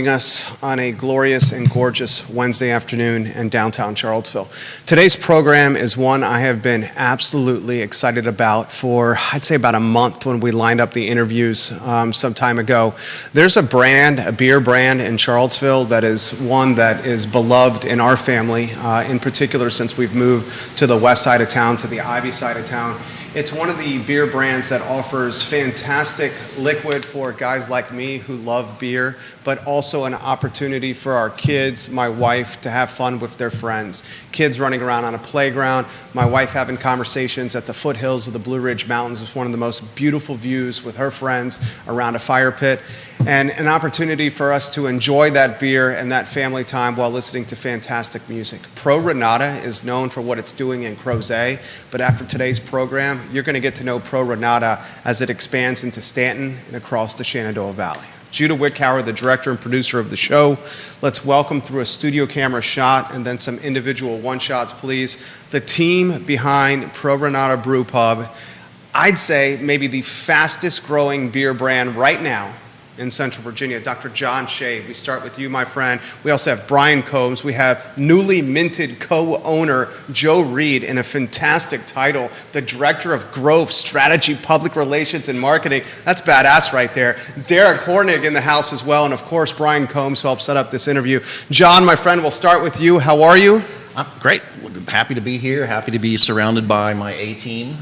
Us on a glorious and gorgeous Wednesday afternoon in downtown Charlottesville. Today's program is one I have been absolutely excited about for, I'd say, about a month when we lined up the interviews some time ago. There's a beer brand in Charlottesville that is one that is beloved in our family, in particular since we've moved to the west side of town, to the Ivy side of town. It's one of the beer brands that offers fantastic liquid for guys like me who love beer, but also an opportunity for our kids, my wife, to have fun with their friends. Kids running around on a playground, my wife having conversations at the foothills of the Blue Ridge Mountains with one of the most beautiful views with her friends around a fire pit, and an opportunity for us to enjoy that beer and that family time while listening to fantastic music. Pro Nata is known for what it's doing in Crozet, but after today's program, you're going to get to know Pro Nata as it expands into Stanton and across the Shenandoah Valley. Judah Wickhauer, the director and producer of the show. Let's welcome through a studio camera shot and then some individual one-shots, please, the team behind Pro Nata Brewpub. I'd say maybe the fastest growing beer brand right now in Central Virginia, Dr. John Schoeb. We start with you, my friend. We also have Brian Combs. We have newly minted co-owner Joe Reed in a fantastic title, the Director of Growth, Strategy, Public Relations, and Marketing. That's badass right there. Derek Hornig in the house as well, and of course, Brian Combs, who helped set up this interview. John, my friend, we'll start with you. How are you? Great. Happy to be here. Happy to be surrounded by my A-team.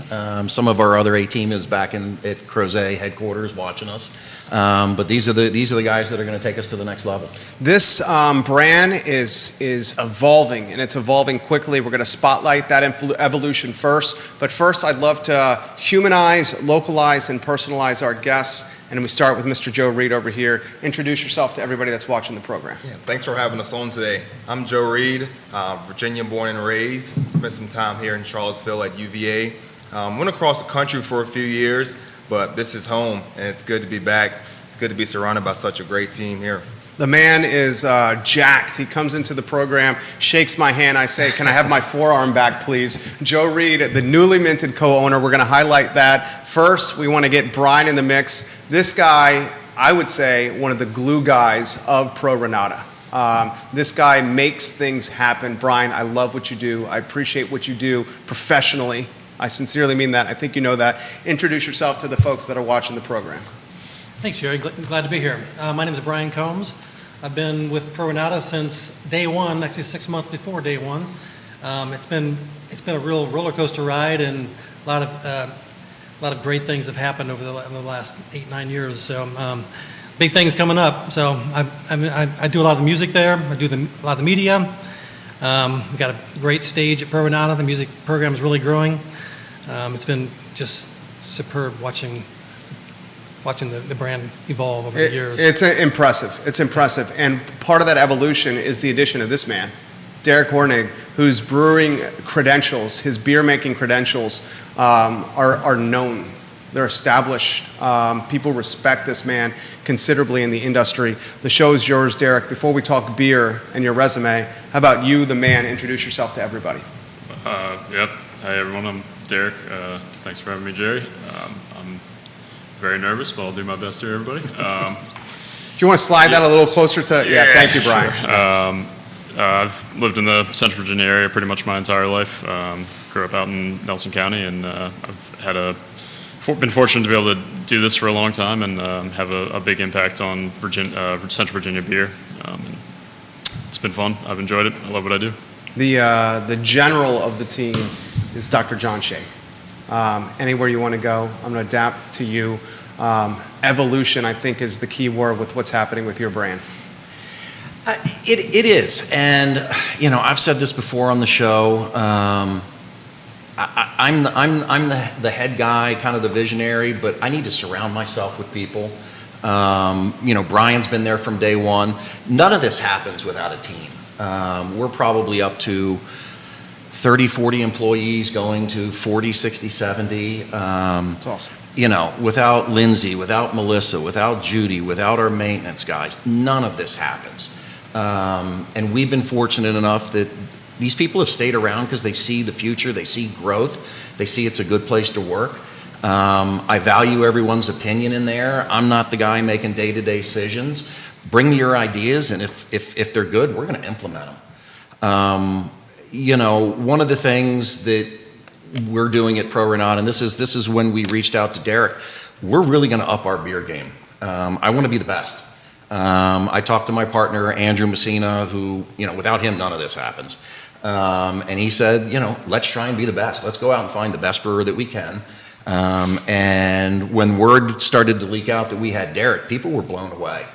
Some of our other A-team is back at Crozet headquarters watching us. But these are the guys that are going to take us to the next level. This brand is evolving, and it's evolving quickly. We're going to spotlight that evolution first. But first, I'd love to humanize, localize, and personalize our guests. And we start with Mr. Joe Reed over here. Introduce yourself to everybody that's watching the program. Yeah, thanks for having us on today. I'm Joe Reed, Virginia born and raised. Spent some time here in Charlottesville at UVA. Went across the country for a few years, but this is home, and it's good to be back. It's good to be surrounded by such a great team here. The man is jacked. He comes into the program, shakes my hand. I say, can I have my forearm back, please? Joe Reed, the newly minted co-owner. We're going to highlight that. First, we want to get Brian in the mix. This guy, I would say, one of the glue guys of Pro Nata. This guy makes things happen. Brian, I love what you do. I appreciate what you do professionally. I sincerely mean that. I think you know that. Introduce yourself to the folks that are watching the program. Thanks, Jerry. Glad to be here. My name is Brian Combs. I've been with Pro Nata since day one, actually 6 months before day one. It's been a real roller coaster ride, and a lot of great things have happened over the last 8-9 years. So big things coming up. So I do a lot of the music there. I do a lot of the media. We've got a great stage at Pro Nata. The music program is really growing. It's been just superb watching the brand evolve over the years. It's impressive. It's impressive. And part of that evolution is the addition of this man, Derek Hornig, whose brewing credentials, his beer-making credentials, are known. They're established. People respect this man considerably in the industry. The show is yours, Derek. Before we talk beer and your resume, how about you, the man? Introduce yourself to everybody. Yep. Hi, everyone. I'm Derek. Thanks for having me, Jerry. I'm very nervous, but I'll do my best here, everybody. Do you want to slide that a little closer to? Yeah, thank you, Brian. Sure. I've lived in the Central Virginia area pretty much my entire life. Grew up out in Nelson County, and I've been fortunate to be able to do this for a long time and have a big impact on Central Virginia beer. And it's been fun. I've enjoyed it. I love what I do. The general of the team is Dr. John Schoeb. Anywhere you want to go, I'm going to adapt to you. Evolution, I think, is the key word with what's happening with your brand. It is, and I've said this before on the show. I'm the head guy, kind of the visionary, but I need to surround myself with people. Brian's been there from day one. None of this happens without a team. We're probably up to 30, 40 employees, going to 40, 60, 70. That's awesome. Without Lindsay, without Melissa, without Judy, without our maintenance guys, none of this happens. And we've been fortunate enough that these people have stayed around because they see the future, they see growth, they see it's a good place to work. I value everyone's opinion in there. I'm not the guy making day-to-day decisions, bring me your ideas, and if they're good, we're going to implement them. One of the things that we're doing at Pro Renata, and this is when we reached out to Derek, we're really going to up our beer game. I want to be the best. I talked to my partner, Andrew Messina, who, without him, none of this happens. And he said, let's try and be the best. Let's go out and find the best brewer that we can. And when word started to leak out that we had Derek, people were blown away.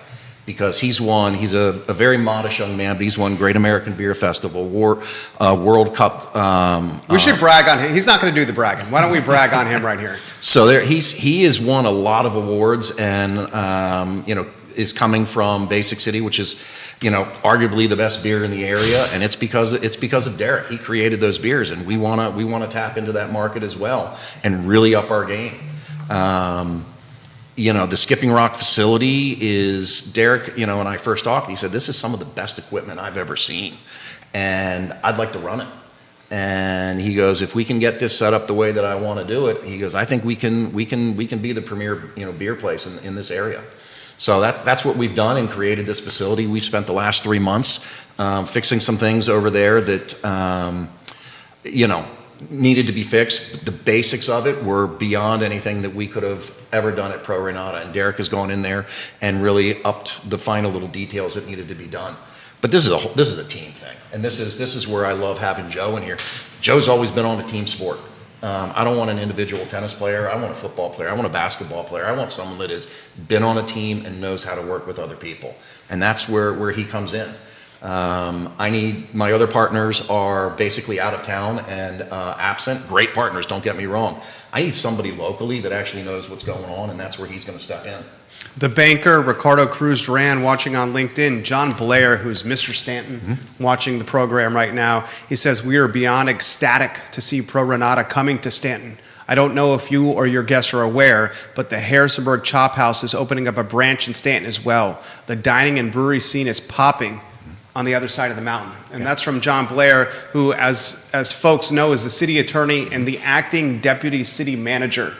Because he's a very modest young man, but he's won Great American Beer Festival, World Cup. We should brag on him. He's not going to do the bragging. Why don't we brag on him right here? So he has won a lot of awards, and is coming from Basic City, which is arguably the best beer in the area, and it's because of Derek. He created those beers, and we want to tap into that market as well and really up our game. The Skipping Rock facility is Derek, when I first talked, he said, this is some of the best equipment I've ever seen, and I'd like to run it. And he goes, if we can get this set up the way that I want to do it, he goes, I think we can be the premier, beer place in this area. So that's what we've done and created this facility. We've spent the last 3 months fixing some things over there that, needed to be fixed. The basics of it were beyond anything that we could have ever done at Pro Renata, and Derek has gone in there and really upped the final little details that needed to be done. But this is a team thing, and this is where I love having Joe in here. Joe's always been on a team sport. I don't want an individual tennis player. I want a football player. I want a basketball player. I want someone that has been on a team and knows how to work with other people, and that's where he comes in. My other partners are basically out of town and absent. Great partners, don't get me wrong. I need somebody locally that actually knows what's going on, and that's where he's going to step in. The banker, Ricardo Cruz Duran, watching on LinkedIn. John Blair, who's Mr. Stanton, watching the program right now. He says, we are beyond ecstatic to see Pro Renata coming to Stanton. I don't know if you or your guests are aware, but the Harrisonburg Chop House is opening up a branch in Stanton as well. The dining and brewery scene is popping on the other side of the mountain. And that's from John Blair, who, as folks know, is the city attorney and the acting deputy city manager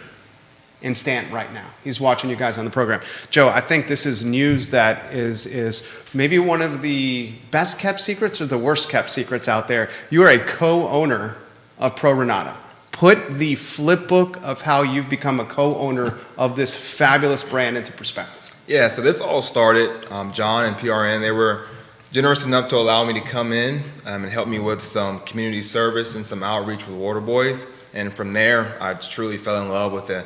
in Stanton right now. He's watching you guys on the program. Joe, I think this is news that is maybe one of the best kept secrets or the worst kept secrets out there. You are a co-owner of Pro Renata. Put the flip book of how you've become a co-owner of this fabulous brand into perspective. Yeah, so this all started, John and PRN, they were generous enough to allow me to come in and help me with some community service and some outreach with Water Boys. And from there, I truly fell in love with the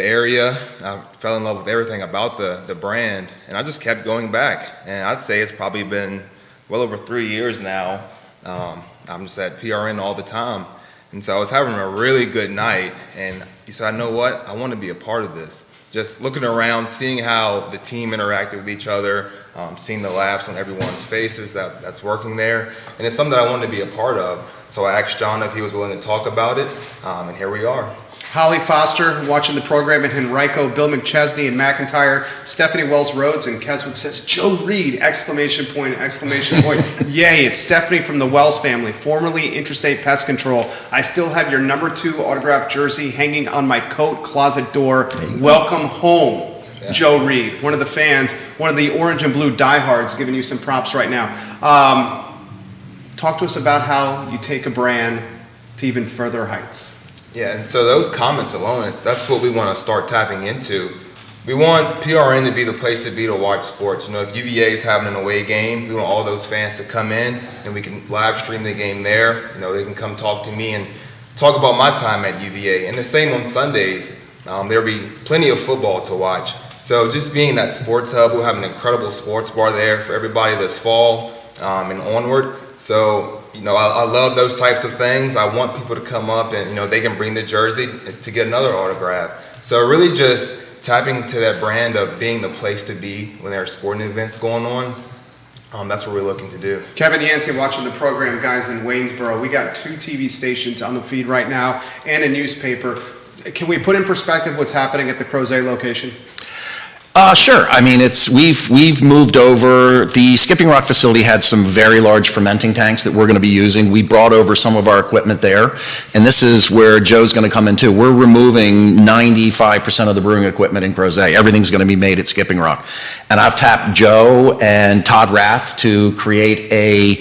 area. I fell in love with everything about the brand. And I just kept going back. And I'd say it's probably been well over 3 years now. I'm just at PRN all the time. And so I was having a really good night. And he said, I know what? I want to be a part of this. Just looking around, seeing how the team interacted with each other, seeing the laughs on everyone's faces that's working there. And it's something that I wanted to be a part of. So I asked John if he was willing to talk about it, and here we are. Holly Foster watching the program, and Henrico, Bill McChesney, and McIntyre, Stephanie Wells Rhodes, and Keswick says, Joe Reed, exclamation point. Yay, it's Stephanie from the Wells family, formerly Interstate Pest Control. I still have your number 2 autographed jersey hanging on my coat closet door. Welcome home, yeah. Joe Reed, one of the fans, one of the orange and blue diehards, giving you some props right now. Talk to us about how you take a brand to even further heights. Yeah, and so those comments alone, that's what we want to start tapping into. We want PRN to be the place to be to watch sports. If UVA is having an away game, we want all those fans to come in, and we can live stream the game there. They can come talk to me and talk about my time at UVA. And the same on Sundays. There'll be plenty of football to watch. So just being that sports hub, we'll have an incredible sports bar there for everybody this fall and onward. So, I love those types of things. I want people to come up and, they can bring the jersey to get another autograph. So really just tapping into that brand of being the place to be when there are sporting events going on. That's what we're looking to do. Kevin Yancey watching the program, guys, in Waynesboro. We got 2 TV stations on the feed right now and a newspaper. Can we put in perspective what's happening at the Crozet location? Sure. I mean, we've moved over. The Skipping Rock facility had some very large fermenting tanks that we're going to be using. We brought over some of our equipment there, and this is where Joe's going to come in too. We're removing 95% of the brewing equipment in Crozet. Everything's going to be made at Skipping Rock, and I've tapped Joe and Todd Rath to create a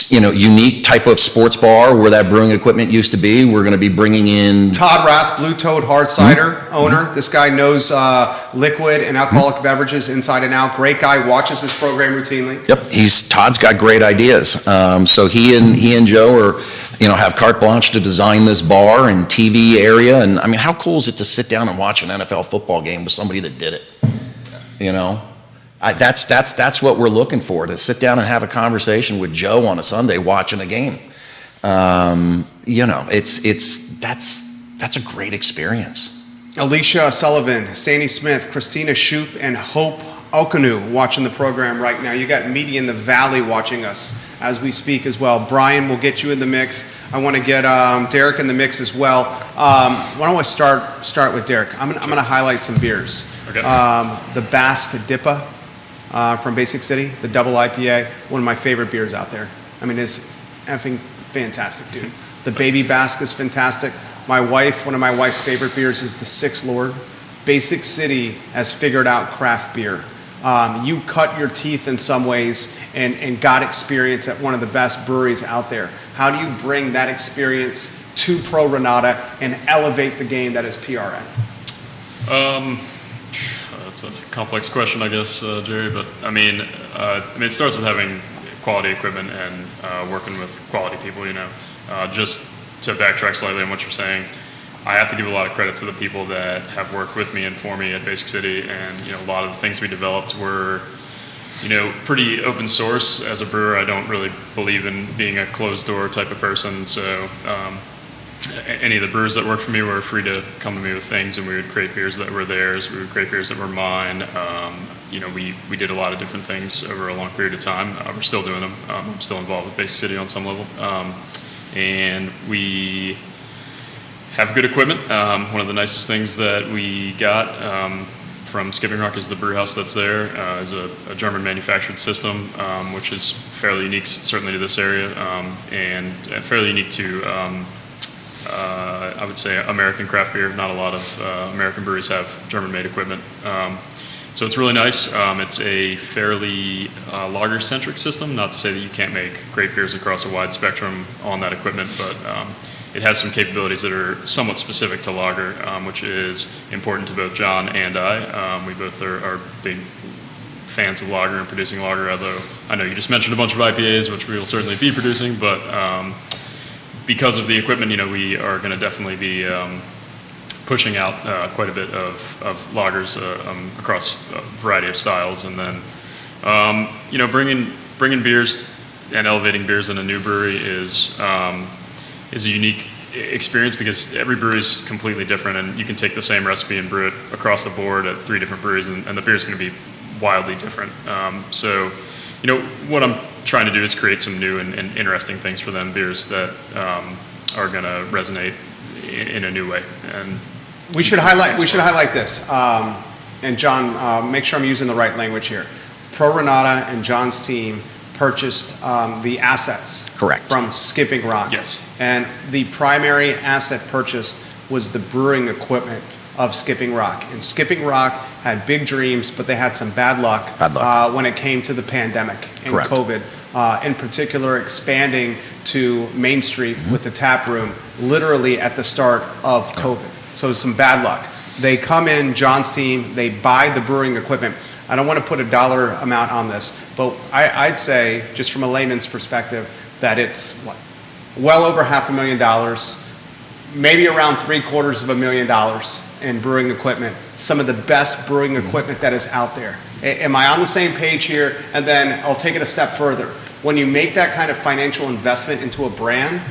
unique type of sports bar where that brewing equipment used to be. We're going to be bringing in Todd Rath, Blue Toad Hard Cider owner. This guy knows liquid and alcoholic beverages inside and out. Great guy, watches this program routinely. Yep, Todd's got great ideas. So he and Joe are, have carte blanche to design this bar and TV area. And I mean, how cool is it to sit down and watch an NFL football game with somebody that did it? That's what we're looking for, to sit down and have a conversation with Joe on a Sunday watching a game. That's a great experience. Alicia Sullivan, Sandy Smith, Christina Shoop, and Hope Okunu watching the program right now. You got Media in the Valley watching us as we speak as well. Brian, we'll get you in the mix. I want to get Derek in the mix as well. Why don't we start with Derek? I'm going to highlight some beers. Okay. The Basque Dippa from Basic City, the double IPA, one of my favorite beers out there. I mean, it's effing fantastic, dude. The Baby Basque is fantastic. One of my wife's favorite beers is the Six Lord. Basic City has figured out craft beer. You cut your teeth in some ways and got experience at one of the best breweries out there. How do you bring that experience to Pro Renata and elevate the game that is PRN? That's a complex question, I guess, Jerry. But I mean, it starts with having quality equipment and working with quality people. Just to backtrack slightly on what you're saying, I have to give a lot of credit to the people that have worked with me and for me at Basic City, and a lot of the things we developed were pretty open source. As a brewer, I don't really believe in being a closed door type of person, so any of the brewers that worked for me were free to come to me with things, and we would create beers that were theirs, we would create beers that were mine. We did a lot of different things over a long period of time. We're still doing them. I'm still involved with Basic City on some level. And we have good equipment. One of the nicest things that we got from Skipping Rock is the brew house that's there. Is a German manufactured system, which is fairly unique, certainly to this area, and fairly unique to, I would say, American craft beer. Not a lot of American breweries have German-made equipment. So it's really nice. It's a fairly lager-centric system. Not to say that you can't make great beers across a wide spectrum on that equipment, but it has some capabilities that are somewhat specific to lager, which is important to both John and I. We both are big fans of lager and producing lager, although I know you just mentioned a bunch of IPAs, which we will certainly be producing, but because of the equipment, we are going to definitely be pushing out quite a bit of lagers across a variety of styles, and then bringing beers and elevating beers in a new brewery is a unique experience, because every brewery is completely different, and you can take the same recipe and brew it across the board at 3 different breweries, and the beer is going to be wildly different. So what I'm trying to do is create some new and interesting things for them, beers that are going to resonate in a new way. And we should highlight this. And John, make sure I'm using the right language here. Pro Renata and John's team purchased the assets from Skipping Rock. Yes. And the primary asset purchased was the brewing equipment of Skipping Rock. And Skipping Rock had big dreams, but they had some bad luck when it came to the pandemic and COVID. In particular, expanding to Main Street with the tap room literally at the start of COVID. So some bad luck. They come in, John's team, they buy the brewing equipment. I don't want to put a dollar amount on this, but I'd say, just from a layman's perspective, that it's well over $500,000, maybe around $750,000 in brewing equipment. Some of the best brewing equipment that is out there. Am I on the same page here? And then I'll take it a step further. When you make that kind of financial investment into a brand,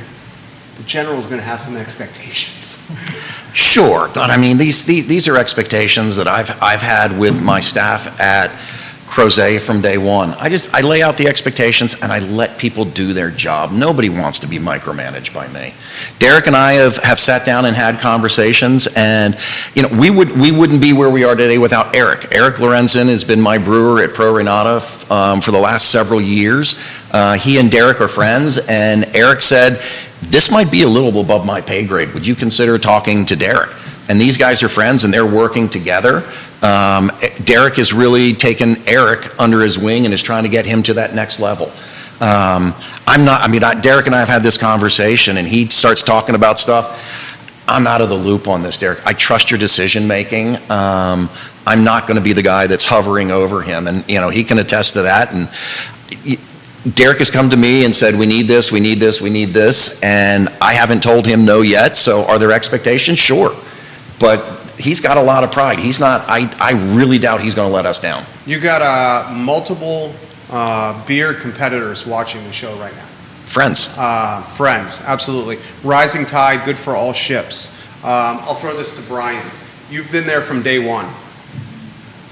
the general is going to have some expectations. Sure, but I mean, these are expectations that I've had with my staff at Crozet from day one. I lay out the expectations and I let people do their job. Nobody wants to be micromanaged by me. Derek and I have sat down and had conversations, and we wouldn't be where we are today without Eric. Eric Lorenzen has been my brewer at Pro Renata for the last several years. He and Derek are friends, and Eric said, "This might be a little above my pay grade. Would you consider talking to Derek?" And these guys are friends and they're working together. Derek has really taken Eric under his wing and is trying to get him to that next level. Derek and I have had this conversation, and he starts talking about stuff. I'm out of the loop on this, Derek. I trust your decision making. I'm not going to be the guy that's hovering over him, and he can attest to that. And Derek has come to me and said, we need this, we need this, we need this, and I haven't told him no yet. So are there expectations? Sure. But he's got a lot of pride. He's not, I really doubt he's going to let us down. You got multiple beer competitors watching the show right now. Friends. Friends, absolutely. Rising tide, good for all ships. I'll throw this to Brian. You've been there from day one.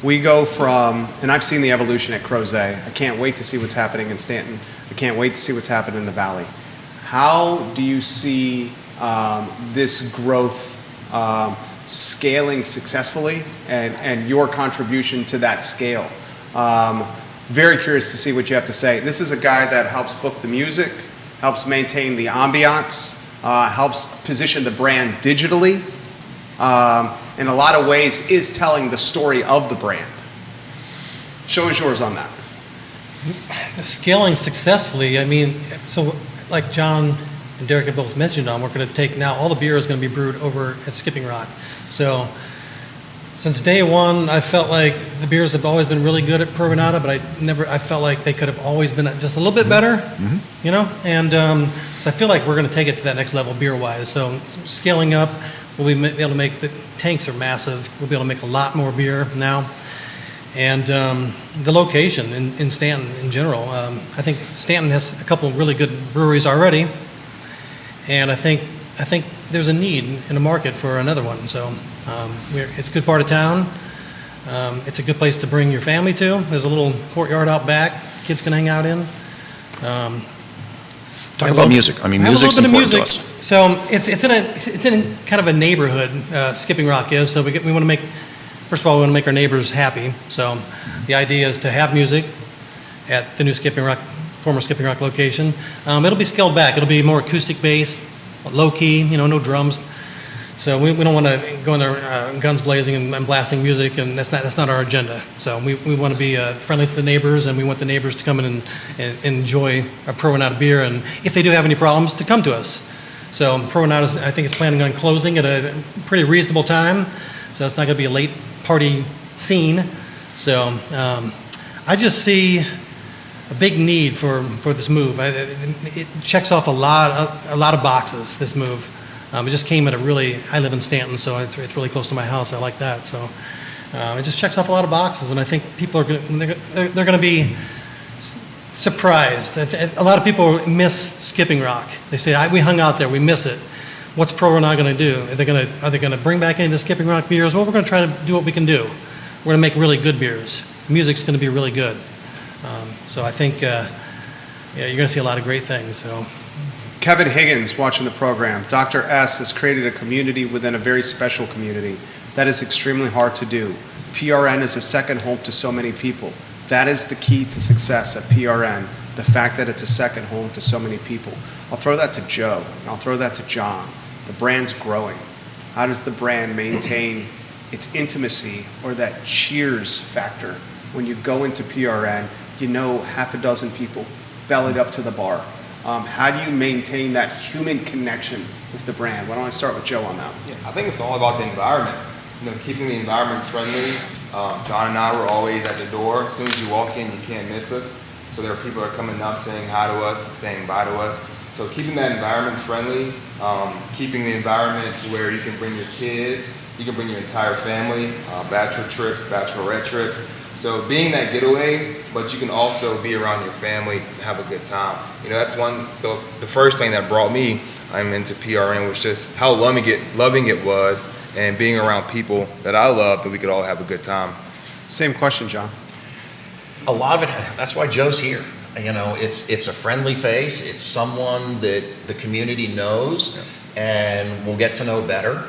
We go from, and I've seen the evolution at Crozet. I can't wait to see what's happening in Stanton. I can't wait to see what's happening in the Valley. How do you see this growth scaling successfully and your contribution to that scale? Very curious to see what you have to say. This is a guy that helps book the music, helps maintain the ambiance, helps position the brand digitally, in a lot of ways is telling the story of the brand. Show is yours on that. Scaling successfully, so like John and Derek have both mentioned on, we're going to take now all the beer is going to be brewed over at Skipping Rock. So since day one, I felt like the beers have always been really good at Pro Renata, but I felt like they could have always been just a little bit better, and so I feel like we're going to take it to that next level beer-wise. So scaling up, we'll be able to make, the tanks are massive, we'll be able to make a lot more beer now. And the location in Stanton in general, I think Stanton has a couple of really good breweries already, and I think there's a need in the market for another one. So it's a good part of town. It's a good place to bring your family to. There's a little courtyard out back kids can hang out in. Talk about music. Music's important to us. So it's in kind of a neighborhood. Skipping Rock is. So we want to make. First of all, we want to make our neighbors happy. So the idea is to have music at the new former Skipping Rock location. It'll be scaled back. It'll be more acoustic based, low key. No drums. So we don't want to go in there guns blazing and blasting music, and that's not our agenda. So we want to be friendly to the neighbors, and we want the neighbors to come in and enjoy a Pro Renata beer, and if they do have any problems, to come to us. So Pro Renata, I think, is planning on closing at a pretty reasonable time, so it's not going to be a late party scene. So I just see a big need for this move. It checks off a lot of boxes, this move. It just came at I live in Stanton, so it's really close to my house. I like that. So it just checks off a lot of boxes, and I think people they're going to be surprised. A lot of people miss Skipping Rock. They say, we hung out there, we miss it. What's Pro Renata going to do? Are they going to bring back any of the Skipping Rock beers? Well, we're going to try to do what we can do. We're going to make really good beers. The music's going to be really good. So I think you're going to see a lot of great things. So. Kevin Higgins watching the program. Dr. S has created a community within a very special community. That is extremely hard to do. PRN is a second home to so many people. That is the key to success at PRN, the fact that it's a second home to so many people. I'll throw that to Joe, and I'll throw that to John. The brand's growing. How does the brand maintain its intimacy or that cheers factor? When you go into PRN, half a dozen people bellied up to the bar. How do you maintain that human connection with the brand? Why don't I start with Joe on that? Yeah, I think it's all about the environment. Keeping the environment friendly. John and I were always at the door. As soon as you walk in, you can't miss us. So there are people that are coming up, saying hi to us, saying bye to us. So keeping that environment friendly, keeping the environment to where you can bring your kids, you can bring your entire family, bachelor trips, bachelorette trips. So being that getaway, but you can also be around your family and have a good time. That's the first thing that brought me into PRN was just how loving it was, and being around people that I love, that we could all have a good time. Same question, John. A lot of it, that's why Joe's here. You know, it's a friendly face. It's someone that the community knows and will get to know better.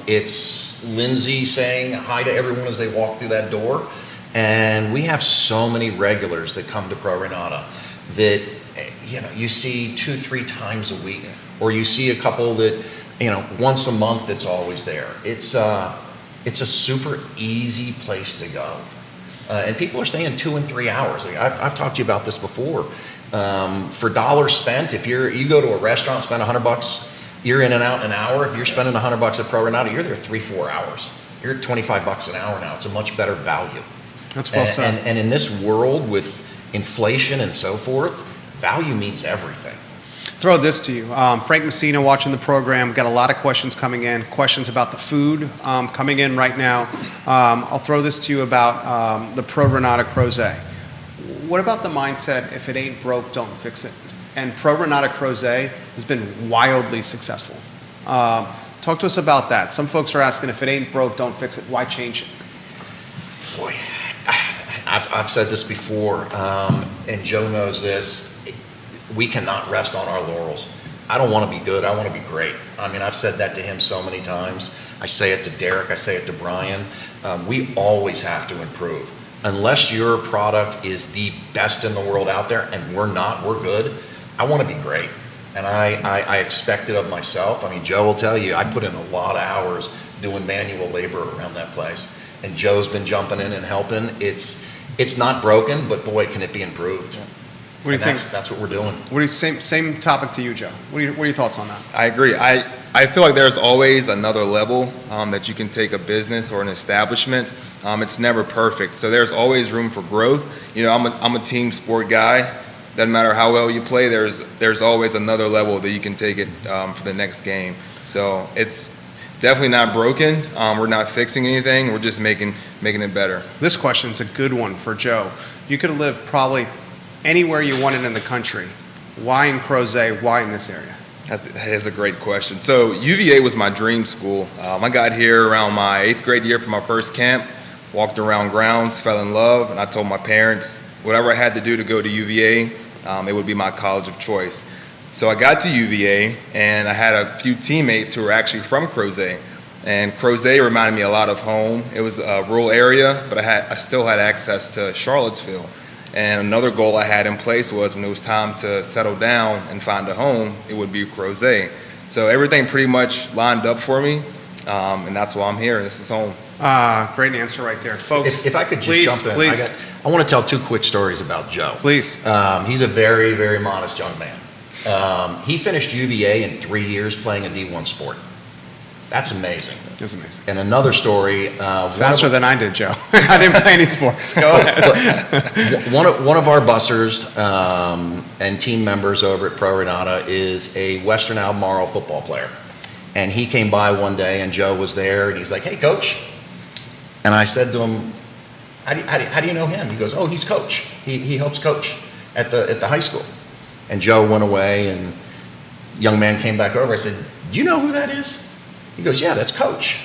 It's Lindsay saying hi to everyone as they walk through that door. And we have so many regulars that come to Pro Renata that, you know, you see 2-3 times a week, or you see a couple that, you know, once a month that's always there. It's a super easy place to go. And people are staying 2 and 3 hours. Like, I've talked to you about this before. For dollars spent, if you go to a restaurant, spend $100, you're in and out in an hour. If you're spending $100 at Pro Renata, you're there 3-4 hours. You're at $25 an hour now. It's a much better value. That's well said. And in this world with inflation and so forth, value means everything. Throw this to you. Frank Messina watching the program. Got a lot of questions coming in. Questions about the food coming in right now. I'll throw this to you about the Pro Renata Crozet. What about the mindset, if it ain't broke, don't fix it? And Pro Renata Crozet has been wildly successful. Talk to us about that. Some folks are asking, if it ain't broke, don't fix it. Why change it? Boy, I've said this before, and Joe knows this. We cannot rest on our laurels. I don't want to be good. I want to be great. I mean, I've said that to him so many times. I say it to Derek. I say it to Brian. We always have to improve. Unless your product is the best in the world out there, and we're not, we're good, I want to be great. And I expect it of myself. I mean, Joe will tell you, I put in a lot of hours doing manual labor around that place. And Joe's been jumping in and helping. It's not broken, but boy, can it be improved. What do you think? That's what we're doing. Same topic to you, Joe. What are your thoughts on that? I agree. I feel like there's always another level that you can take a business or an establishment. It's never perfect, so there's always room for growth. You know, I'm a team sport guy. Doesn't matter how well you play. There's always another level that you can take it for the next game. So it's definitely not broken. We're not fixing anything. We're just making it better. This question's a good one for Joe. You could live probably anywhere you wanted in the country. Why in Crozet? Why in this area? That is a great question. So UVA was my dream school. I got here around my 8th grade year for my first camp, walked around grounds, fell in love, and I told my parents whatever I had to do to go to UVA, it would be my college of choice. So I got to UVA, and I had a few teammates who were actually from Crozet. And Crozet reminded me a lot of home. It was a rural area, but I still had access to Charlottesville. And another goal I had in place was when it was time to settle down and find a home, it would be Crozet. So everything pretty much lined up for me, and that's why I'm here. This is home. Great answer right there. Folks, if I could just jump in. Please. I want to tell 2 quick stories about Joe. Please. He's a very, very modest young man. He finished UVA in 3 years playing a D1 sport. That's amazing. That's amazing. And another story. Faster than I did, Joe. I didn't play any sports. Go ahead. One of our bussers and team members over at Pro Renata is a Western Albemarle football player. And he came by one day, and Joe was there, and he's like, "Hey, coach." And I said to him, how do you know him? He goes, "Oh, he's coach. He helps coach at the high school." And Joe went away, and young man came back over. I said, "Do you know who that is?" He goes, "Yeah, that's Coach."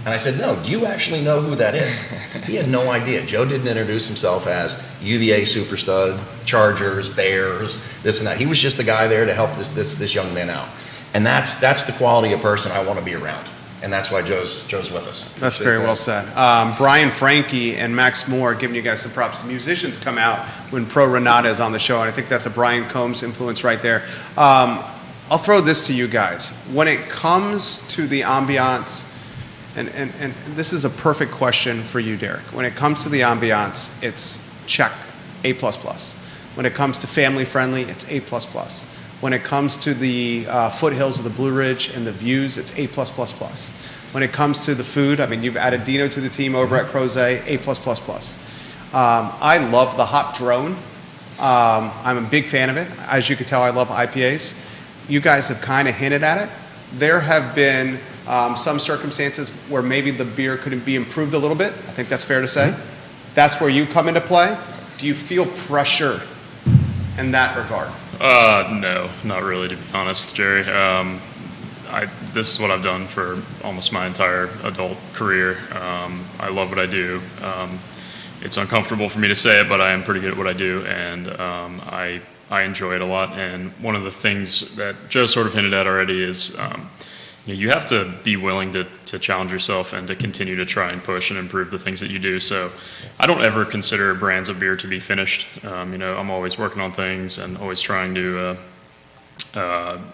And I said, "No, do you actually know who that is?" He had no idea. Joe didn't introduce himself as UVA super stud, Chargers, Bears, this and that. He was just the guy there to help this young man out. And that's the quality of person I want to be around. And that's why Joe's with us. That's very well said. Brian Frankie and Max Moore giving you guys some props. The musicians come out when Pro Renata is on the show, and I think that's a Brian Combs influence right there. I'll throw this to you guys. When it comes to the ambiance, and this is a perfect question for you, Derek. When it comes to the ambiance, it's check, A++. When it comes to family friendly, it's A++. When it comes to the foothills of the Blue Ridge and the views, it's A+++. When it comes to the food, I mean, you've added Dino to the team over at Crozet, A+++. I love the hot drone. I'm a big fan of it. As you can tell, I love IPAs. You guys have kind of hinted at it. There have been some circumstances where maybe the beer could be improved a little bit. I think that's fair to say. That's where you come into play. Do you feel pressure in that regard? No, not really, to be honest, Jerry. This is what I've done for almost my entire adult career. I love what I do. it's uncomfortable for me to say it, but I am pretty good at what I do, and I enjoy it a lot. And one of the things that Joe sort of hinted at already is you have to be willing to challenge yourself and to continue to try and push and improve the things that you do. So I don't ever consider brands of beer to be finished. I'm always working on things and always trying to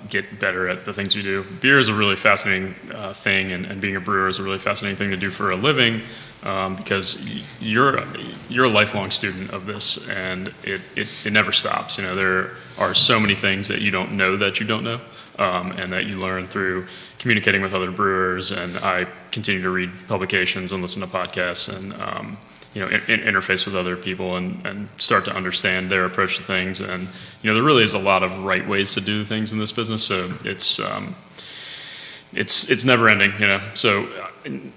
get better at the things we do. Beer is a really fascinating thing, and being a brewer is a really fascinating thing to do for a living, because you're a lifelong student of this, and it never stops. There are so many things that you don't know that you don't know, and that you learn through communicating with other brewers. And I continue to read publications and listen to podcasts, and interface with other people and start to understand their approach to things. And there really is a lot of right ways to do things in this business. So it's never ending. So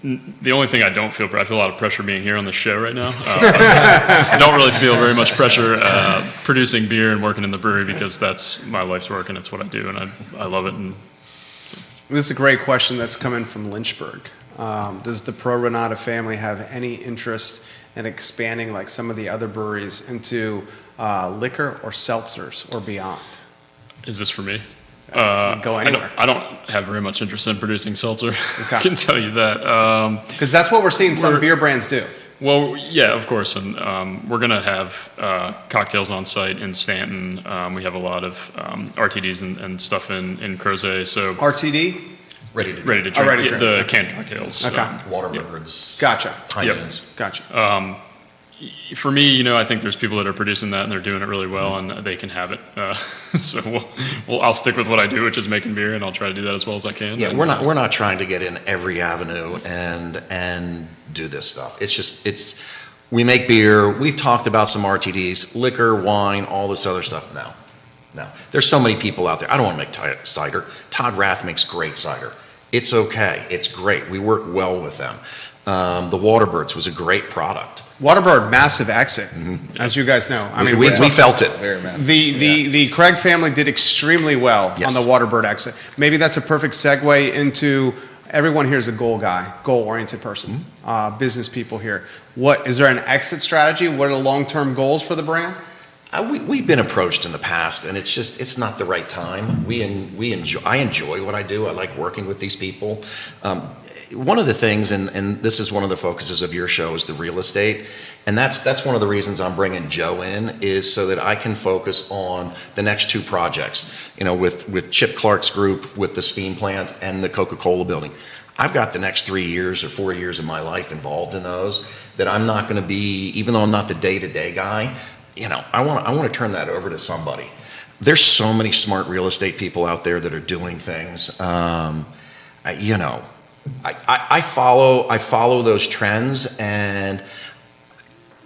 the only thing I feel a lot of pressure being here on the show right now. I don't really feel very much pressure producing beer and working in the brewery, because that's my life's work and it's what I do, and I love it. And this is a great question that's coming from Lynchburg. Does the Pro Renata family have any interest in expanding, like some of the other breweries, into liquor or seltzers or beyond? Is this for me? Go anywhere. I don't have very much interest in producing seltzer. Okay. I can tell you that. Because that's what we're seeing some beer brands do. Well, yeah, of course. And we're going to have cocktails on site in Stanton. We have a lot of RTDs and stuff in Crozet. So RTD? Ready to drink. Ready to drink. The canned cocktails. Okay. Waterbirds. Gotcha. High-noons. Gotcha. For me, I think there's people that are producing that and they're doing it really well, and they can have it. So I'll stick with what I do, which is making beer, and I'll try to do that as well as I can. Yeah, we're not trying to get in every avenue and do this stuff. It's we make beer. We've talked about some RTDs, liquor, wine, all this other stuff. No. There's so many people out there. I don't want to make cider. Todd Rath makes great cider. It's okay. It's great. We work well with them. The Waterbirds was a great product. Waterbird, massive exit, as you guys know. I mean, we felt it. Very massive. The Craig family did extremely well on the Waterbird exit. Maybe that's a perfect segue into everyone here is a goal-oriented person, business people here. Is there an exit strategy? What are the long-term goals for the brand? We've been approached in the past, and it's not the right time. I enjoy what I do. I like working with these people. One of the things, and this is one of the focuses of your show, is the real estate, and that's one of the reasons I'm bringing Joe in, is so that I can focus on the next two projects. With Chip Clark's group, with the steam plant and the Coca-Cola building. I've got the next 3 years or 4 years of my life involved in those. That I'm not going to be, even though I'm not the day-to-day guy. I want to turn that over to somebody. There's so many smart real estate people out there that are doing things. I follow those trends, and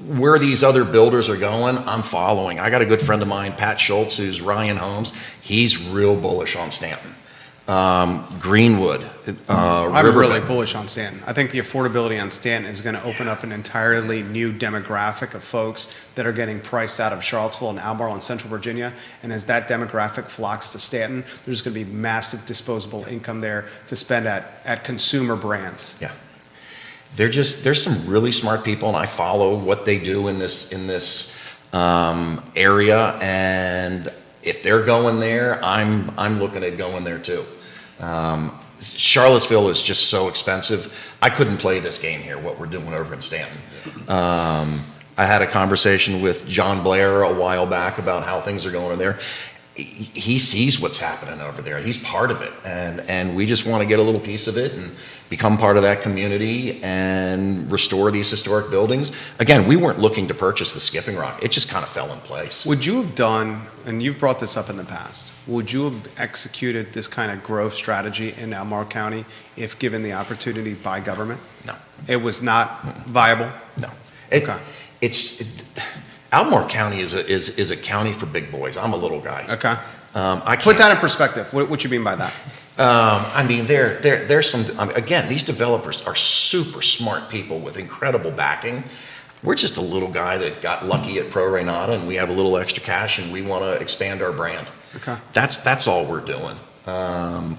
where these other builders are going, I'm following. I got a good friend of mine, Pat Schultz, who's Ryan Holmes. He's real bullish on Stanton. Greenwood. I'm really bullish on Stanton. I think the affordability on Stanton is going to open up an entirely new demographic of folks that are getting priced out of Charlottesville and Albemarle and Central Virginia. And as that demographic flocks to Stanton, there's going to be massive disposable income there to spend at consumer brands. Yeah. There's some really smart people, and I follow what they do in this area, and if they're going there, I'm looking at going there too. Charlottesville is just so expensive. I couldn't play this game here, what we're doing over in Stanton. I had a conversation with John Blair a while back about how things are going over there. He sees what's happening over there. He's part of it, and we just want to get a little piece of it and become part of that community and restore these historic buildings. Again, we weren't looking to purchase the Skipping Rock. It just kind of fell in place. Would you have done, and you've brought this up in the past, would you have executed this kind of growth strategy in Albemarle County if given the opportunity by government? No. It was not viable? No. Okay. Albemarle County is a county for big boys. I'm a little guy. Okay. Put that in perspective. What you mean by that? There's some. Again, these developers are super smart people with incredible backing. We're just a little guy that got lucky at Pro Renata, and we have a little extra cash, and we want to expand our brand. Okay. That's all we're doing.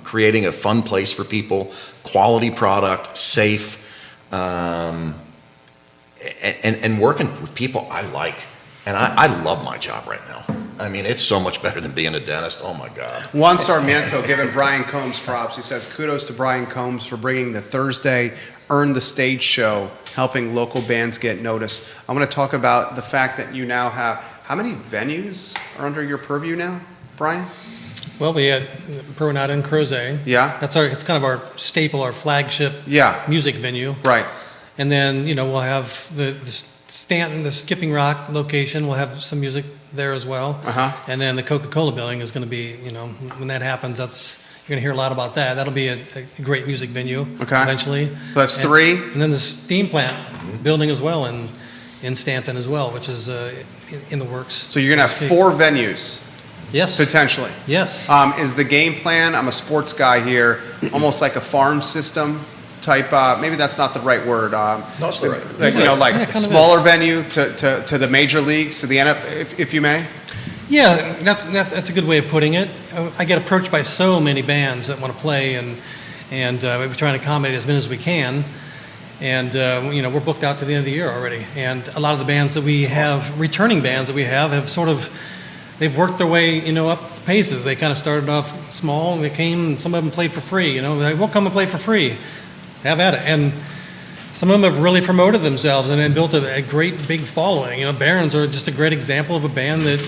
Creating a fun place for people, quality product, safe. and working with people I like. And I love my job right now. I mean, it's so much better than being a dentist. Oh, my God. Juan Sarmiento giving Brian Combs props. He says, kudos to Brian Combs for bringing the Thursday Earn the Stage show, helping local bands get noticed. I want to talk about the fact that you now have, how many venues are under your purview now, Brian? Well, we had Brewer in Crozet. Yeah. It's kind of our staple, our flagship music venue. Right. And then, we'll have the Stanton, the Skipping Rock location, we'll have some music there as well. And then the Coca-Cola building is going to be, when that happens, you're going to hear a lot about that. That'll be a great music venue eventually. So that's 3. And then the steam plant building as well in Stanton as well, which is in the works. So you're going to have 4 venues. Yes. Potentially. Yes. Is the game plan, I'm a sports guy here, almost like a farm system type, maybe that's not the right word. That's the right. Like smaller venue to the major leagues, to the NFL, if you may? Yeah, that's a good way of putting it. I get approached by so many bands that want to play, and we're trying to accommodate as many as we can. And, we're booked out to the end of the year already. And a lot of the bands that we have, returning bands that we have sort of, they've worked their way, up the paces. They kind of started off small, and they came, and some of them played for free. Like, we'll come and play for free. Have at it. And some of them have really promoted themselves and then built a great big following. Barons are just a great example of a band that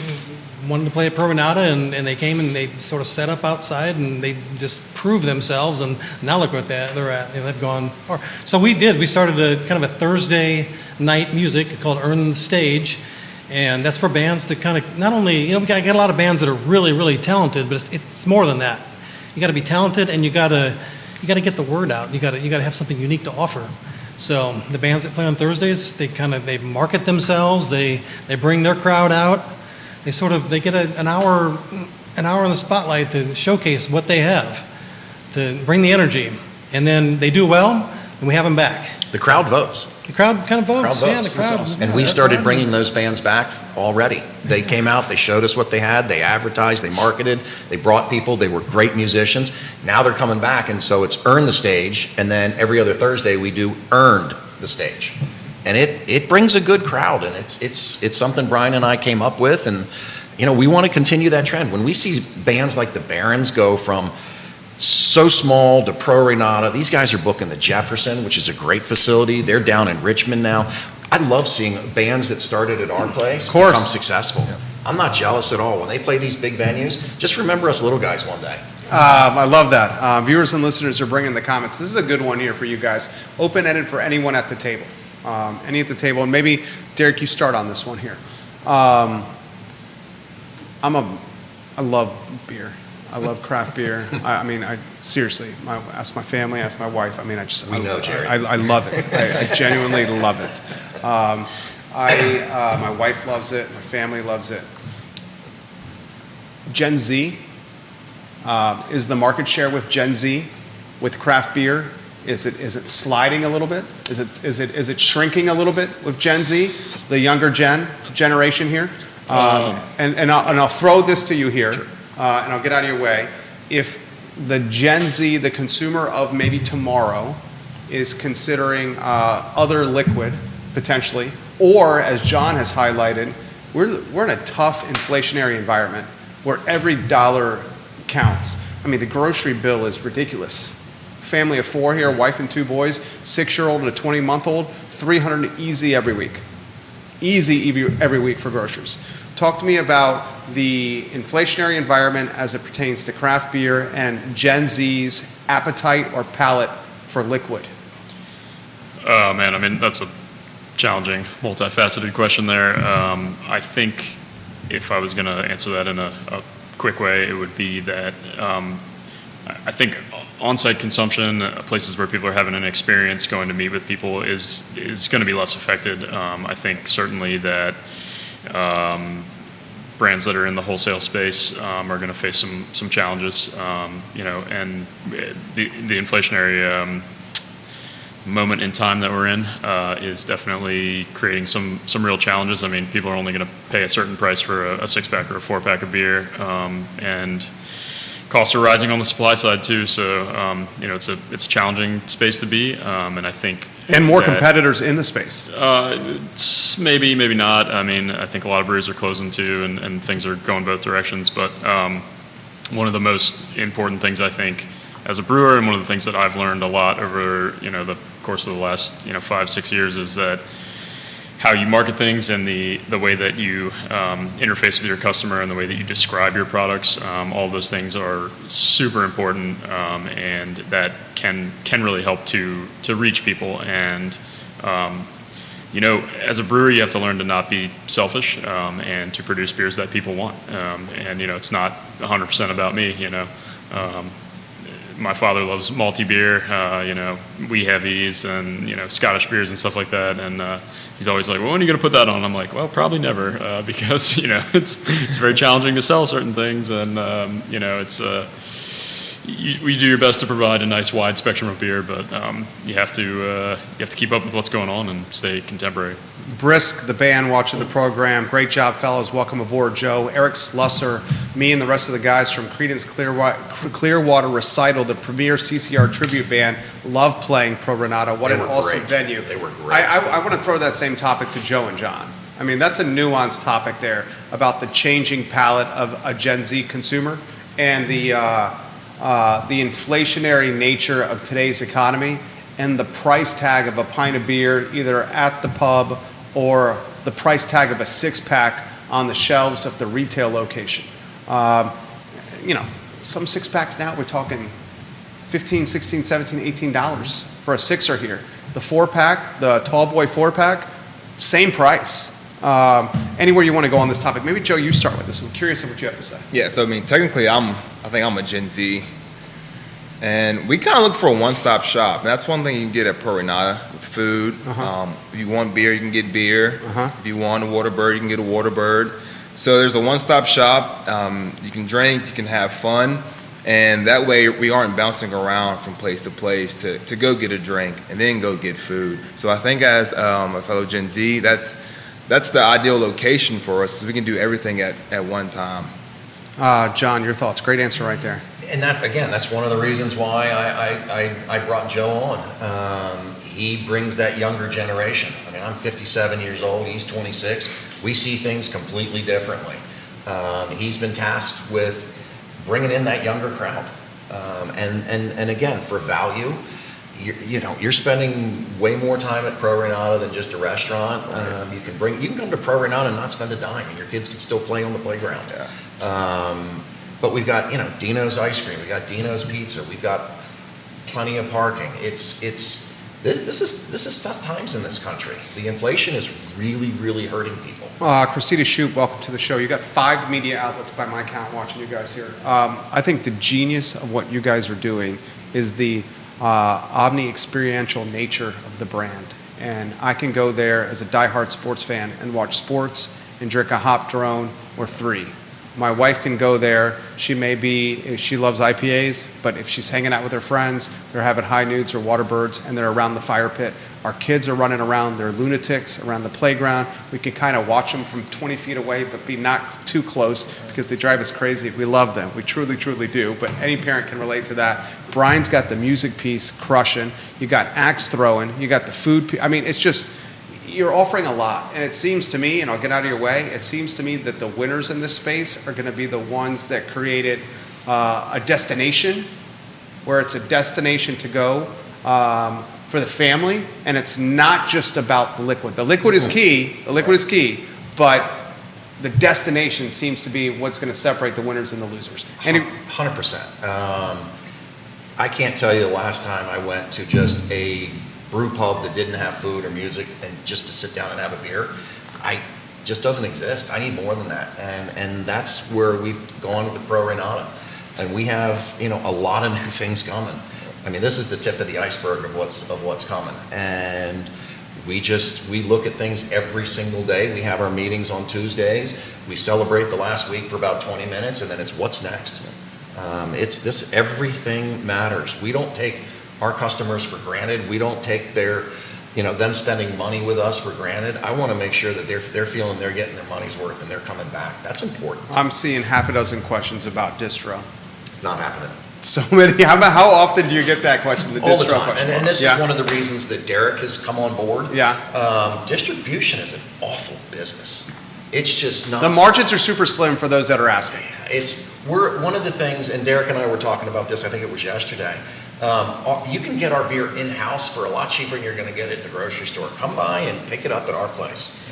wanted to play at Nata, and they came and they sort of set up outside and they just proved themselves, and now look what they're at. They've gone far. So we started a kind of a Thursday night music called Earn the Stage, and that's for bands to kind of not only, we got a lot of bands that are really, really talented, but it's more than that. You got to be talented, and you got to get the word out. You got to have something unique to offer. So the bands that play on Thursdays, they market themselves. They bring their crowd out. They get an hour in the spotlight to showcase what they have, to bring the energy, and then they do well, and we have them back. The crowd votes. The crowd kind of votes. Yeah, the crowd. Awesome. And we started bringing those bands back already. They came out, they showed us what they had, they advertised, they marketed, they brought people, they were great musicians. Now they're coming back, and so it's Earn the Stage, and then every other Thursday we do Earned the Stage. And it brings a good crowd, and it's something Brian and I came up with, and we want to continue that trend. When we see bands like the Barons go from so small to Pro Renata, these guys are booking the Jefferson, which is a great facility. They're down in Richmond now. I love seeing bands that started at our place become successful. Yeah. I'm not jealous at all. When they play these big venues, just remember us little guys one day. I love that. Viewers and listeners are bringing the comments. This is a good one here for you guys. Open-ended for anyone at the table. Any at the table. And maybe, Derek, you start on this one here. I love beer. I love craft beer. I seriously, ask my family, ask my wife. Jerry. I love it. I genuinely love it. My wife loves it. My family loves it. Gen Z, is the market share with Gen Z with craft beer? Is it sliding a little bit? Is it shrinking a little bit with Gen Z, the younger generation here? And I'll throw this to you here. Sure. And I'll get out of your way. If the Gen Z, the consumer of maybe tomorrow, is considering other liquid, potentially, or as John has highlighted, we're in a tough inflationary environment where every dollar counts. The grocery bill is ridiculous. Family of 4 here, wife and 2 boys, 6-year-old and a 20-month-old, $300 easy every week. Easy every week for groceries. Talk to me about the inflationary environment as it pertains to craft beer and Gen Z's appetite or palate for liquid. Oh, man, that's a challenging, multifaceted question there. I think if I was going to answer that in a quick way, it would be that I think on-site consumption, places where people are having an experience going to meet with people is going to be less affected. I think certainly that brands that are in the wholesale space are going to face some challenges, and the inflationary moment in time that we're in is definitely creating some real challenges. People are only going to pay a certain price for a 6-pack or a 4-pack of beer, and costs are rising on the supply side too. So it's a challenging space to be, and I think And more competitors in the space. Maybe not. I mean, I think a lot of breweries are closing too, and things are going both directions. But one of the most important things, I think, as a brewer, and one of the things that I've learned a lot over the course of the last 5-6 years, is that how you market things and the way that you interface with your customer and the way that you describe your products, all those things are super important, and that can really help to reach people. And as a brewer, you have to learn to not be selfish, and to produce beers that people want. And it's not 100% about me. My father loves malty beer, wee heavies and, Scottish beers and stuff like that. And he's always like, well, when are you going to put that on? I'm like, well, probably never, because, it's very challenging to sell certain things. And, we do your best to provide a nice wide spectrum of beer, but you have to keep up with what's going on and stay contemporary. Brisk, the band, watching the program. Great job, fellas. Welcome aboard, Joe. Eric Slusser, me and the rest of the guys from Creedence Clearwater Recital, the premier CCR tribute band, love playing Pro Renata. What an awesome venue. They were great. I want to throw that same topic to Joe and John. I mean, that's a nuanced topic there about the changing palate of a Gen Z consumer and the inflationary nature of today's economy and the price tag of a pint of beer either at the pub or the price tag of a six-pack on the shelves of the retail location. Some six-packs now, we're talking $15, $16, $17, $18 for a sixer here. The four-pack, the tall boy four-pack, same price. Anywhere you want to go on this topic. Maybe, Joe, you start with this. I'm curious of what you have to say. Yeah, so technically I think I'm a Gen Z. And we kind of look for a one-stop shop. And that's one thing you can get at Pro Renata with food. If you want beer, you can get beer. If you want a Waterbird, you can get a Waterbird. So there's a one-stop shop. You can drink, you can have fun. And that way we aren't bouncing around from place to place to go get a drink and then go get food. So I think as a fellow Gen Z, that's the ideal location for us, so we can do everything at one time. John, your thoughts. Great answer right there. And that's one of the reasons why I brought Joe on. He brings that younger generation. I mean, I'm 57 years old. He's 26. We see things completely differently. He's been tasked with bringing in that younger crowd. And again, for value, you're spending way more time at Pro Renata than just a restaurant. You can come to Pro Renata and not spend a dime, and your kids can still play on the playground. But we've got Dino's ice cream, we got Dino's pizza, we've got plenty of parking. This is tough times in this country. The inflation is really, really hurting people. Christina Schoeb, welcome to the show. You got 5 media outlets by my count watching you guys here. I think the genius of what you guys are doing is the omni-experiential nature of the brand. And I can go there as a diehard sports fan and watch sports and drink a hop drone or 3. My wife can go there. She loves IPAs, but if she's hanging out with her friends, they're having high noons or Waterbirds, and they're around the fire pit. Our kids are running around. They're lunatics around the playground. We can kind of watch them from 20 feet away, but be not too close because they drive us crazy. We love them. We truly, truly do, but any parent can relate to that. Brian's got the music piece crushing. You got axe throwing. You got the food piece. I mean, it's just... You're offering a lot, and it seems to me, and I'll get out of your way, it seems to me that the winners in this space are going to be the ones that created a destination, where it's a destination to go for the family, and it's not just about the liquid. The liquid is key, but the destination seems to be what's going to separate the winners and the losers. 100%. I can't tell you the last time I went to just a Brewpub that didn't have food or music and just to sit down and have a beer. Just doesn't exist. I need more than that, and that's where we've gone with Pro Renata, and we have a lot of new things coming. I mean, this is the tip of the iceberg of what's coming, and we look at things every single day. We have our meetings on Tuesdays. We celebrate the last week for about 20 minutes, and then it's what's next. Everything matters. We don't take our customers for granted. We don't take their, them spending money with us for granted. I want to make sure that they're feeling they're getting their money's worth and they're coming back. That's important. I'm seeing half a dozen questions about distro. It's not happening. So many. How often do you get that question? The All the distro time. question? And this Yeah. is one of the reasons that Derek has come on board. Yeah. Distribution is an awful business. It's just not. The margins are super slim for those that are asking. We're one of the things, and Derek and I were talking about this, I think it was yesterday. You can get our beer in-house for a lot cheaper than you're going to get it at the grocery store. Come by and pick it up at our place.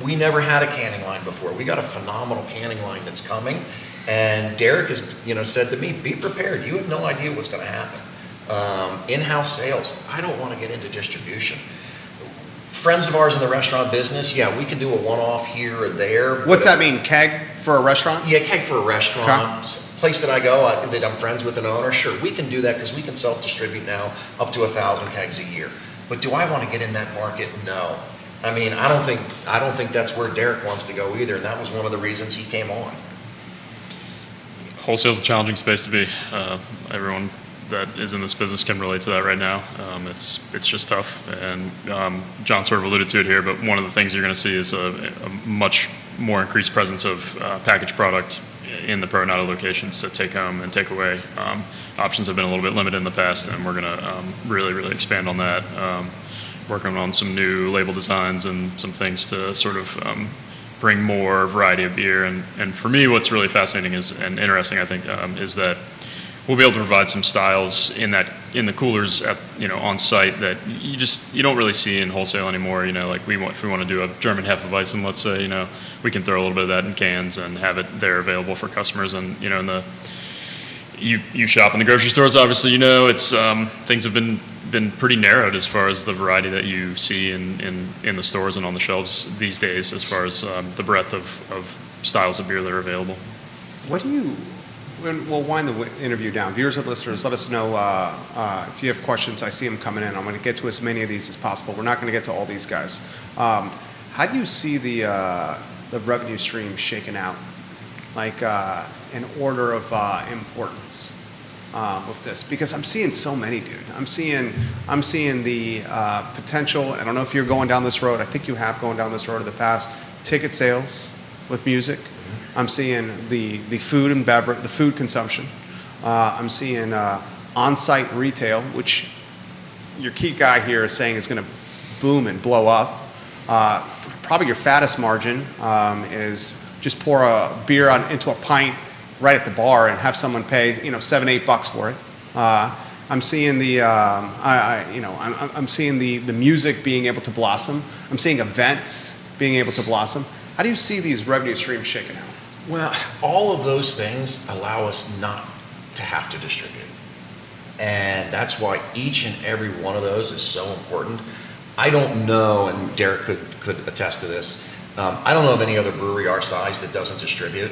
We never had a canning line before. We got a phenomenal canning line that's coming. And Derek has, said to me, be prepared. You have no idea what's going to happen. In-house sales. I don't want to get into distribution. Friends of ours in the restaurant business, yeah, we can do a one-off here or there. What's that mean? Keg for a restaurant? Yeah, keg for a restaurant. Okay. Place that I go, that I'm friends with an owner, sure, we can do that because we can self-distribute now up to 1,000 kegs a year. But do I want to get in that market? No. I mean, I don't think that's where Derek wants to go either, and that was one of the reasons he came on. Wholesale's a challenging space to be. Everyone that is in this business can relate to that right now. It's just tough, and John sort of alluded to it here, but one of the things you're going to see is a much more increased presence of packaged product in the Pro Nata locations to take home and take away. Options have been a little bit limited in the past, and we're going to really, really expand on that. Working on some new label designs and some things to sort of bring more variety of beer. And for me, what's really fascinating and interesting, I think, is that we'll be able to provide some styles in the coolers on site that you don't really see in wholesale anymore. Like if we want to do a German Hefeweizen, let's say, we can throw a little bit of that in cans and have it there available for customers. And you shop in the grocery stores, obviously, it's things have been pretty narrowed as far as the variety that you see in the stores and on the shelves these days, as far as the breadth of styles of beer that are available. We'll wind the interview down. Viewers and listeners, let us know if you have questions. I see them coming in. I'm going to get to as many of these as possible. We're not going to get to all these guys. How do you see the revenue stream shaken out, like in order of importance with this? Because I'm seeing so many, dude. I'm seeing the potential. I don't know if you're going down this road. I think you have gone down this road in the past. Ticket sales with music. I'm seeing the food and beverage, the food consumption. I'm seeing on-site retail, which your key guy here is saying is going to boom and blow up. Probably your fattest margin is just pour a beer into a pint right at the bar and have someone pay $7-8 for it. I'm seeing I'm seeing the music being able to blossom. I'm seeing events being able to blossom. How do you see these revenue streams shaking out? Well, all of those things allow us not to have to distribute. And that's why each and every one of those is so important. I don't know, and Derek could attest to this, I don't know of any other brewery our size that doesn't distribute.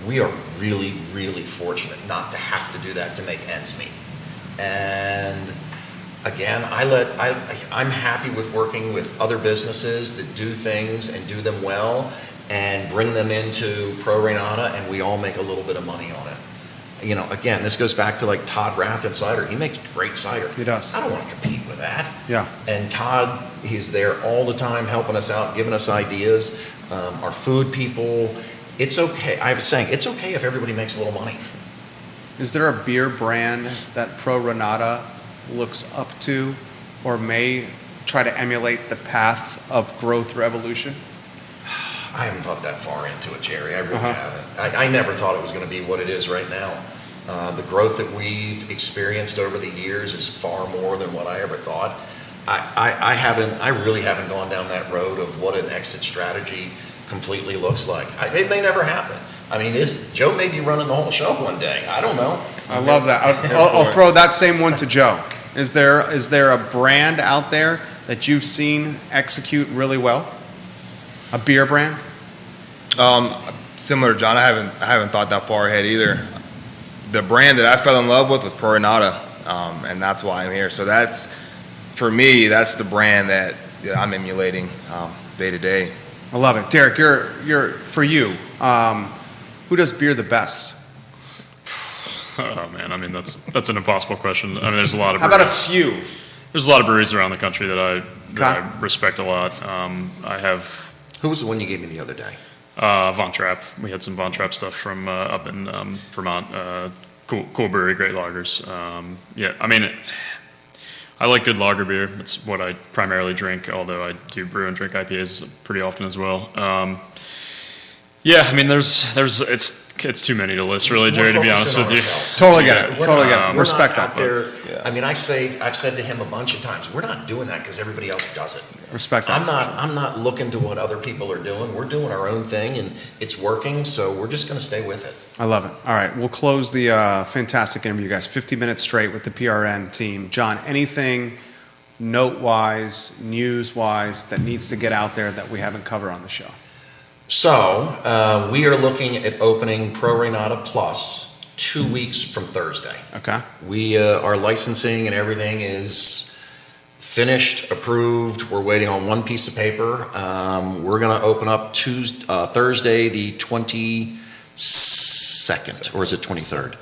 We are really, really fortunate not to have to do that to make ends meet. And again, I'm happy with working with other businesses that do things and do them well and bring them into Pro Nata, and we all make a little bit of money on it. Again, this goes back to like Todd Rath and cider. He makes great cider. He does. I don't want to compete with that. Yeah. And Todd, he's there all the time helping us out, giving us ideas. Our food people, it's okay. I was saying, it's okay if everybody makes a little money. Is there a beer brand that Pro Nata looks up to or may try to emulate the path of growth or evolution? I haven't thought that far into it, Jerry. I really haven't. I never thought it was going to be what it is right now. The growth that we've experienced over the years is far more than what I ever thought. I really haven't gone down that road of what an exit strategy completely looks like. It may never happen. I mean, Joe may be running the whole show one day. I don't know. I love that. I'll throw that same one to Joe. Is there a brand out there that you've seen execute really well? A beer brand? Similar to John, I haven't thought that far ahead either. The brand that I fell in love with was Pro Nata, and that's why I'm here. So for me, that's the brand that I'm emulating day to day. I love it, Derek. You're for you. Who does beer the best? Oh man, I mean that's an impossible question. I mean, there's a lot of. How about a few? There's a lot of breweries around the country that I respect a lot. I have. Who was the one you gave me the other day? Von Trapp. We had some Von Trapp stuff from up in Vermont. cool brewery, great lagers. Yeah, I mean, I like good lager beer. It's what I primarily drink, although I do brew and drink IPAs pretty often as well. Yeah, I mean, it's too many to list, really, Jerry, to be honest with you. Totally get it. Totally get it. We're Respect not out that. there. I mean, I've said to him a bunch of times, we're not doing that because everybody else does it. Respect that. I'm not looking to what other people are doing. We're doing our own thing, and it's working. So we're just going to stay with it. I love it. All right, we'll close the fantastic interview, guys. 50 minutes straight with the PRN team. John, anything note-wise, news-wise that needs to get out there that we haven't covered on the show? So we are looking at opening Pro Nata Plus 2 weeks from Thursday. Okay. We our licensing and everything is finished, approved. We're waiting on one piece of paper. We're going to open up Thursday, the 22nd, or is it 23rd?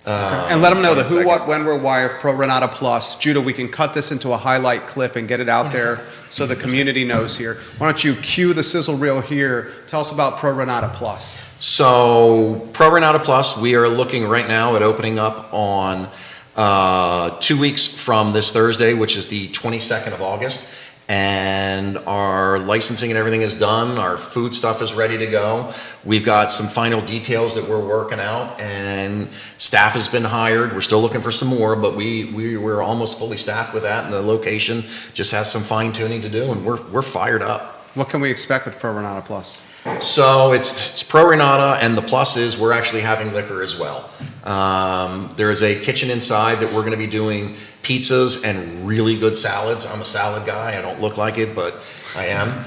And let them know the who, what, when, where, why of Pro Nata Plus. Judah, we can cut this into a highlight clip and get it out there so the community knows here. Why don't you cue the sizzle reel here? Tell us about Pro Nata Plus. So Pro Nata Plus, we are looking right now at opening up on 2 weeks from this Thursday, which is the 22nd of August. And our licensing and everything is done. Our food stuff is ready to go. We've got some final details that we're working out, and staff has been hired. We're still looking for some more, but we're almost fully staffed with that, and the location just has some fine tuning to do, and we're fired up. What can we expect with Pro Nata Plus? So it's Pro Nata, and the plus is we're actually having liquor as well. There is a kitchen inside that we're going to be doing pizzas and really good salads. I'm a salad guy. I don't look like it, but I am.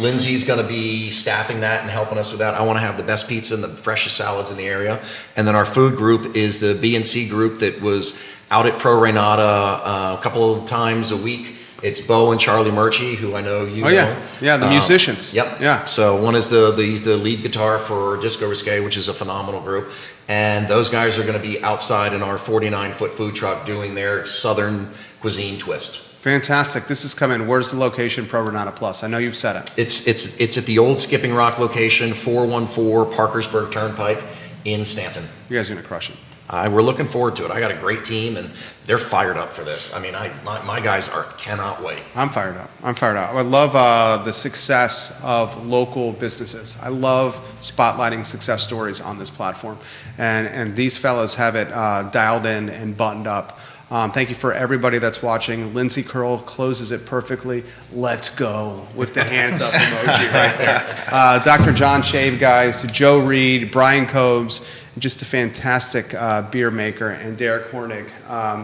Lindsay's going to be staffing that and helping us with that. I want to have the best pizza and the freshest salads in the area. And then our food group is the B&C group that was out at Pro Nata a couple of times a week. It's Bo and Charlie Murchie, who I know you know. Yeah, the musicians. Yep. Yeah. So one is he's the lead guitar for Disco Risque, which is a phenomenal group. And those guys are going to be outside in our 49-foot food truck doing their Southern cuisine twist. Fantastic. This is coming. Where's the location, Pro Nata Plus? I know you've said it. It's at the old Skipping Rock location, 414 Parkersburg Turnpike in Stanton. You guys are going to crush it. We're looking forward to it. I got a great team, and they're fired up for this. I mean, my guys cannot wait. I'm fired up. I love the success of local businesses. I love spotlighting success stories on this platform, and these fellas have it dialed in and buttoned up. Thank you for everybody that's watching. Lindsay Curl closes it perfectly. Let's go with the hands up emoji right there. Dr. John Schoeb, guys, Joe Reed, Brian Combs, just a fantastic beer maker, and Derek Hornig.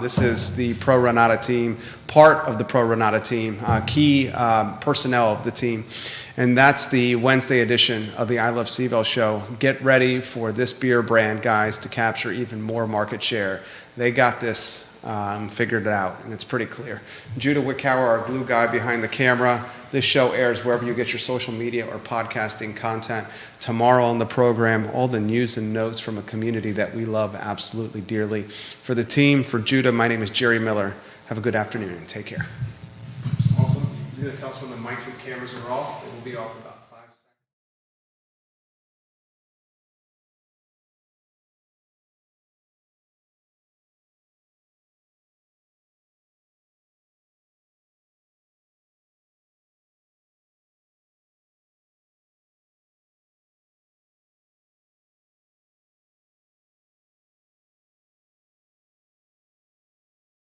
This is the Pro Nata team, part of the Pro Nata team, key personnel of the team. And that's the Wednesday edition of the I Love CVille Show. Get ready for this beer brand, guys, to capture even more market share. They got this figured it out, and it's pretty clear. Judah Wickower, our glue guy behind the camera. This show airs wherever you get your social media or podcasting content. Tomorrow on the program, all the news and notes from a community that we love absolutely dearly. For the team, for Judah, my name is Jerry Miller. Have a good afternoon and take care. Awesome. He's going to tell us when the mics and cameras are off. It will be off about